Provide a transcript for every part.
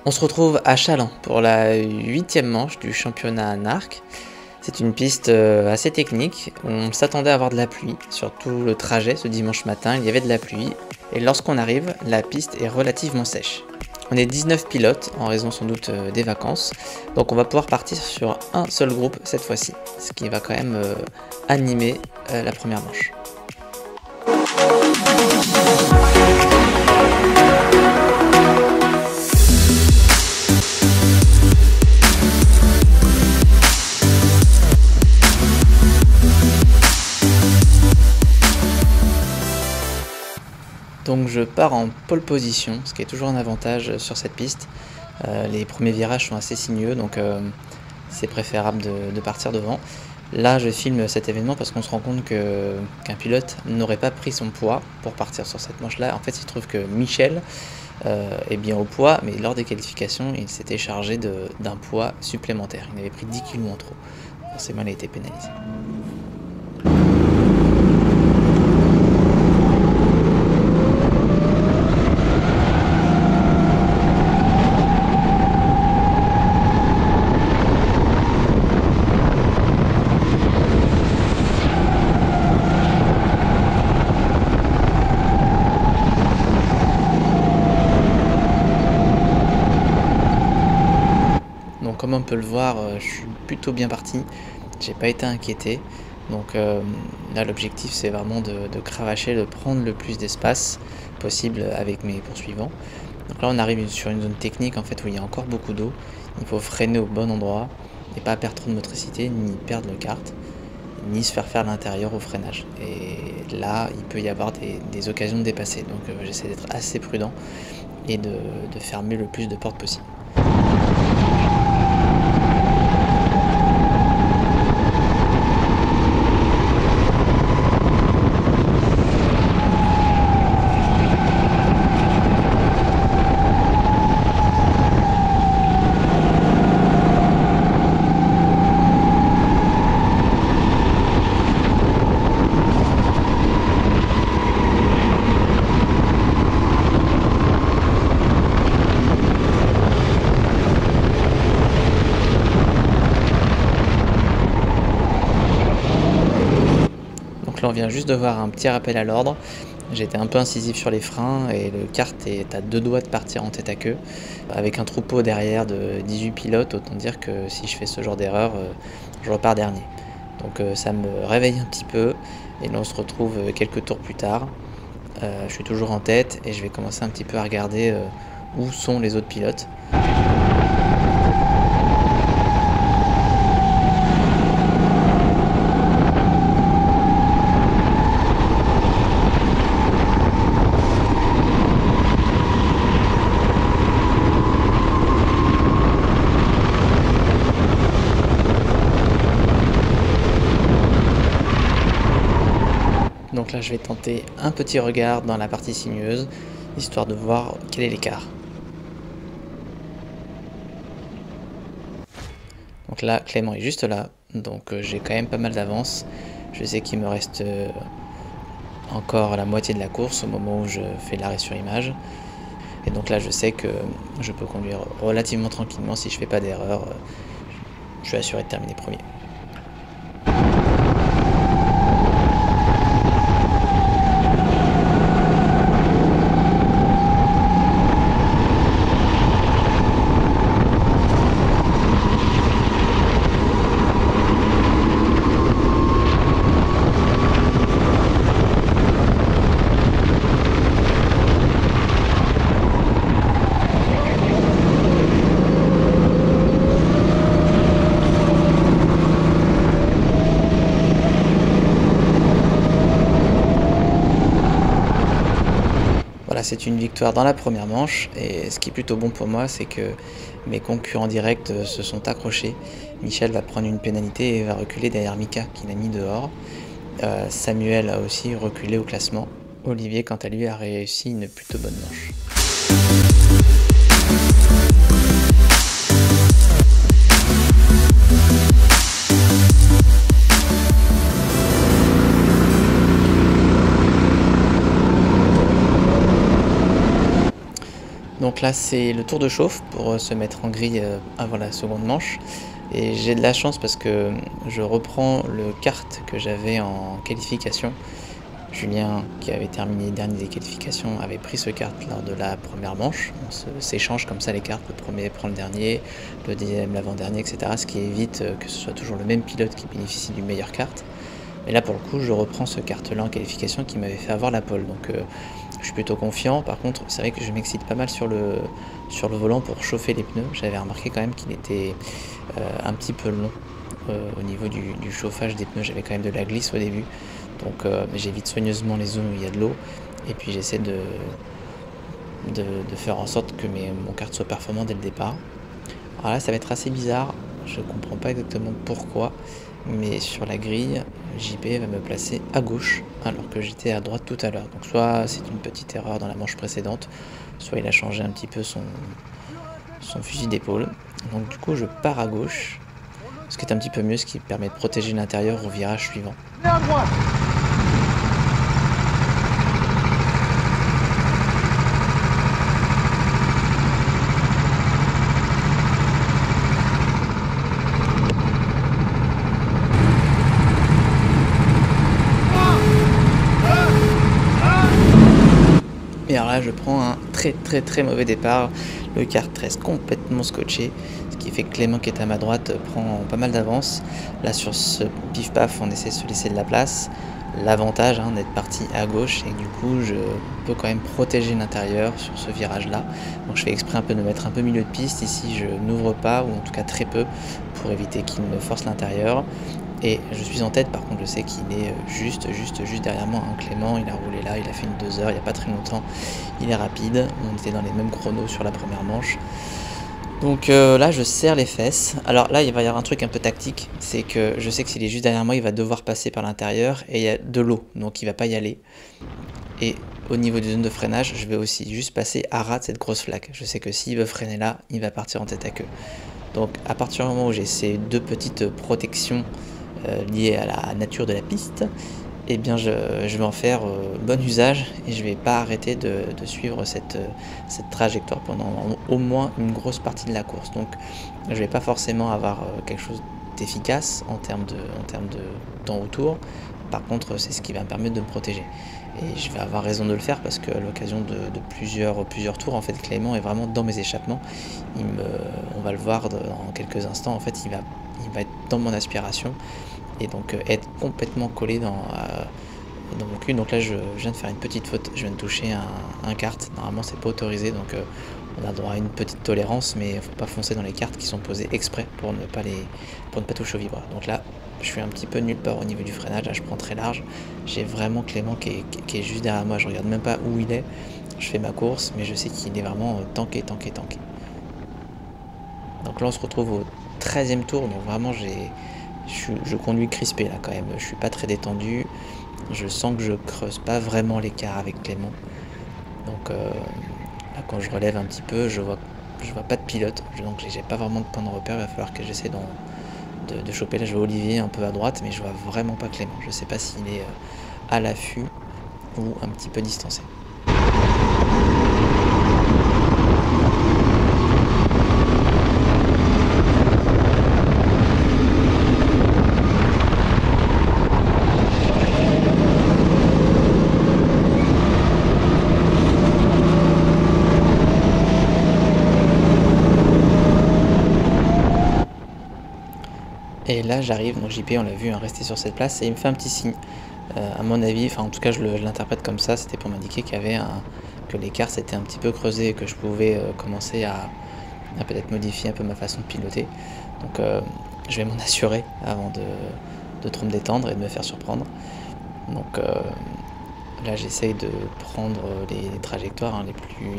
On se retrouve à Challans pour la 8e manche du championnat NARC. C'est une piste assez technique. On s'attendait à avoir de la pluie sur tout le trajet ce dimanche matin. Il y avait de la pluie et lorsqu'on arrive, la piste est relativement sèche. On est 19 pilotes en raison sans doute des vacances. Donc on va pouvoir partir sur un seul groupe cette fois-ci, ce qui va quand même animer la première manche. Donc je pars en pole position, ce qui est toujours un avantage sur cette piste. Les premiers virages sont assez sinueux, donc c'est préférable de partir devant. Là je filme cet événement parce qu'on se rend compte qu'un pilote n'aurait pas pris son poids pour partir sur cette manche-là. En fait il se trouve que Michel est bien au poids, mais lors des qualifications il s'était chargé d'un poids supplémentaire. Il avait pris 10 kg en trop. Forcément il a été pénalisé. Donc comme on peut le voir, je suis plutôt bien parti, j'ai pas été inquiété. Donc là l'objectif c'est vraiment de cravacher, de prendre le plus d'espace possible avec mes poursuivants. Donc là on arrive sur une zone technique en fait où il y a encore beaucoup d'eau. Il faut freiner au bon endroit et pas perdre trop de motricité, ni perdre le kart, ni se faire l'intérieur au freinage. Et là il peut y avoir des occasions de dépasser. Donc j'essaie d'être assez prudent et de fermer le plus de portes possible. Donc là on vient juste de voir un petit rappel à l'ordre. J'ai été un peu incisif sur les freins et le kart est à 2 doigts de partir en tête à queue. Avec un troupeau derrière de 18 pilotes, autant dire que si je fais ce genre d'erreur, je repars dernier. Donc ça me réveille un petit peu et là on se retrouve quelques tours plus tard. Je suis toujours en tête et je vais commencer un petit peu à regarder où sont les autres pilotes. Donc là je vais tenter un petit regard dans la partie sinueuse, histoire de voir quel est l'écart. Donc là Clément est juste là, donc j'ai quand même pas mal d'avance. Je sais qu'il me reste encore la moitié de la course au moment où je fais l'arrêt sur image. Et donc là je sais que je peux conduire relativement tranquillement si je fais pas d'erreur. Je suis assuré de terminer premier. Voilà, c'est une victoire dans la première manche et ce qui est plutôt bon pour moi, c'est que mes concurrents directs se sont accrochés. Michel va prendre une pénalité et va reculer derrière Mika qui l'a mis dehors. Samuel a aussi reculé au classement. Olivier, quant à lui, a réussi une plutôt bonne manche. Donc là c'est le tour de chauffe pour se mettre en grille avant la seconde manche. Et j'ai de la chance parce que je reprends le kart que j'avais en qualification. Julien, qui avait terminé dernier des qualifications, avait pris ce kart lors de la première manche. On s'échange comme ça les cartes, le premier prend le dernier, le deuxième l'avant-dernier, etc. Ce qui évite que ce soit toujours le même pilote qui bénéficie du meilleur kart. Et là pour le coup je reprends ce kart-là en qualification qui m'avait fait avoir la pole. Donc je suis plutôt confiant. Par contre c'est vrai que je m'excite pas mal sur le volant pour chauffer les pneus. J'avais remarqué quand même qu'il était un petit peu long au niveau du chauffage des pneus. J'avais quand même de la glisse au début. Donc j'évite soigneusement les zones où il y a de l'eau. Et puis j'essaie de faire en sorte que mon kart soit performant dès le départ. Alors là ça va être assez bizarre. Je comprends pas exactement pourquoi. Mais sur la grille, JP va me placer à gauche alors que j'étais à droite tout à l'heure. Donc soit c'est une petite erreur dans la manche précédente, soit il a changé un petit peu son fusil d'épaule. Donc du coup je pars à gauche, ce qui est un petit peu mieux, ce qui permet de protéger l'intérieur au virage suivant. Et alors là je prends un très mauvais départ, le kart reste complètement scotché, ce qui fait que Clément qui est à ma droite prend pas mal d'avance. Là sur ce pif paf on essaie de se laisser de la place, l'avantage d'être parti à gauche et que du coup je peux quand même protéger l'intérieur sur ce virage là. Donc je fais exprès un peu de me mettre un peu milieu de piste, ici je n'ouvre pas ou en tout cas très peu pour éviter qu'il me force l'intérieur. Et je suis en tête, par contre je sais qu'il est juste derrière moi, Clément, il a roulé là, il a fait une 2 heures il n'y a pas très longtemps, il est rapide, on était dans les mêmes chronos sur la première manche. Donc là je serre les fesses. Alors là il va y avoir un truc un peu tactique, c'est que je sais que s'il est juste derrière moi il va devoir passer par l'intérieur et il y a de l'eau, donc il va pas y aller. Et au niveau des zones de freinage, je vais aussi juste passer à ras de cette grosse flaque. Je sais que s'il veut freiner là, il va partir en tête à queue. Donc à partir du moment où j'ai ces deux petites protections liées à la nature de la piste, eh bien je vais en faire bon usage et je vais pas arrêter de suivre cette trajectoire pendant au moins une grosse partie de la course. Donc je vais pas forcément avoir quelque chose d'efficace en termes de temps autour. Par contre c'est ce qui va me permettre de me protéger. Et je vais avoir raison de le faire parce qu'à l'occasion de plusieurs tours, en fait, Clément est vraiment dans mes échappements. On va le voir dans quelques instants. En fait, il va être dans mon aspiration et donc être complètement collé dans mon cul. Donc là, je viens de faire une petite faute. Je viens de toucher un kart. Normalement, c'est pas autorisé, donc on a droit à une petite tolérance, mais il faut pas foncer dans les cartes qui sont posées exprès pour ne pas toucher au vibreur. Donc là, je suis un petit peu nulle part au niveau du freinage, là je prends très large. J'ai vraiment Clément qui est juste derrière moi, je regarde même pas où il est. Je fais ma course, mais je sais qu'il est vraiment tanké. Donc là on se retrouve au 13e tour, donc vraiment je conduis crispé là quand même. Je suis pas très détendu, je sens que je creuse pas vraiment l'écart avec Clément. Donc là quand je relève un petit peu, je vois pas de pilote, donc j'ai pas vraiment de point de repère. Il va falloir que j'essaie de choper. Là je vois Olivier un peu à droite, mais je vois vraiment pas Clément. Je sais pas s'il est à l'affût ou un petit peu distancé. Et là j'arrive, donc JP on l'a vu rester sur cette place et il me fait un petit signe. À mon avis, enfin en tout cas je l'interprète comme ça, c'était pour m'indiquer que l'écart s'était un petit peu creusé et que je pouvais commencer à peut-être modifier un peu ma façon de piloter. Donc je vais m'en assurer avant de trop me détendre et de me faire surprendre. Donc là j'essaye de prendre les trajectoires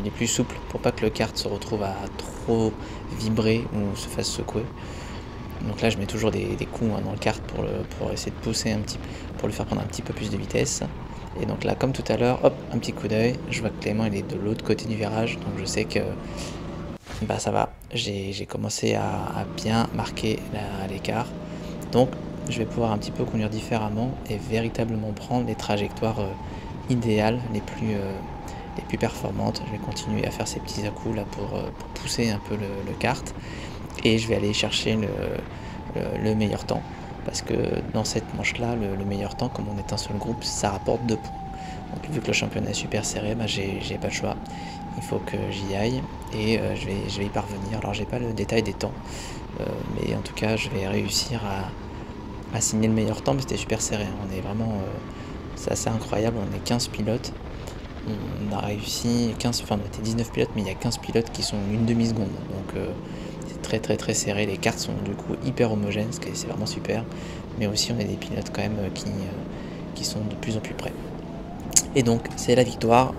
les plus souples pour pas que le kart se retrouve à trop vibrer ou se fasse secouer. Donc là je mets toujours des coups dans le kart pour essayer de pousser pour lui faire prendre un petit peu plus de vitesse. Et donc là comme tout à l'heure, hop, un petit coup d'œil, je vois que Clément il est de l'autre côté du virage, donc je sais que bah ça va, j'ai commencé à bien marquer l'écart. Donc je vais pouvoir un petit peu conduire différemment et véritablement prendre les trajectoires idéales, les les plus performantes. Je vais continuer à faire ces petits à-coups là pour pousser un peu le kart et je vais aller chercher le meilleur temps. Parce que dans cette manche-là, le meilleur temps, comme on est un seul groupe, ça rapporte 2 points. Donc vu que le championnat est super serré, bah, j'ai pas le choix. Il faut que j'y aille et je vais y parvenir. Alors j'ai pas le détail des temps, mais en tout cas je vais réussir à signer le meilleur temps, mais c'était super serré. On est vraiment, c'est assez incroyable, on est 15 pilotes. On a réussi 15, enfin on était 19 pilotes, mais il y a 15 pilotes qui sont une demi-seconde. Donc c'est très très très serré. Les cartes sont du coup hyper homogènes, ce qui c'est vraiment super. Mais aussi on a des pilotes quand même qui sont de plus en plus près. Et donc c'est la victoire.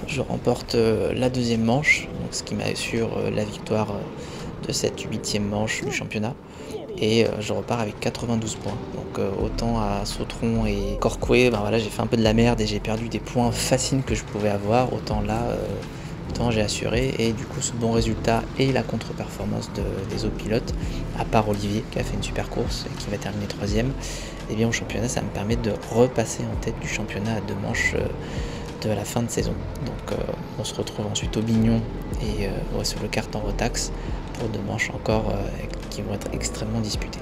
Je remporte la deuxième manche, donc ce qui m'assure la victoire de cette 8e manche du championnat. Et je repars avec 92 points. Donc autant à Sautron et Corcoué, ben voilà, j'ai fait un peu de la merde et j'ai perdu des points faciles que je pouvais avoir. Autant là, autant j'ai assuré. Et du coup, ce bon résultat et la contre-performance des autres pilotes, à part Olivier qui a fait une super course et qui va terminer 3e, et bien au championnat, ça me permet de repasser en tête du championnat à 2 manches de la fin de saison. Donc on se retrouve ensuite au Bignon et sur le kart en Rotax pour 2 manches encore qui vont être extrêmement disputées.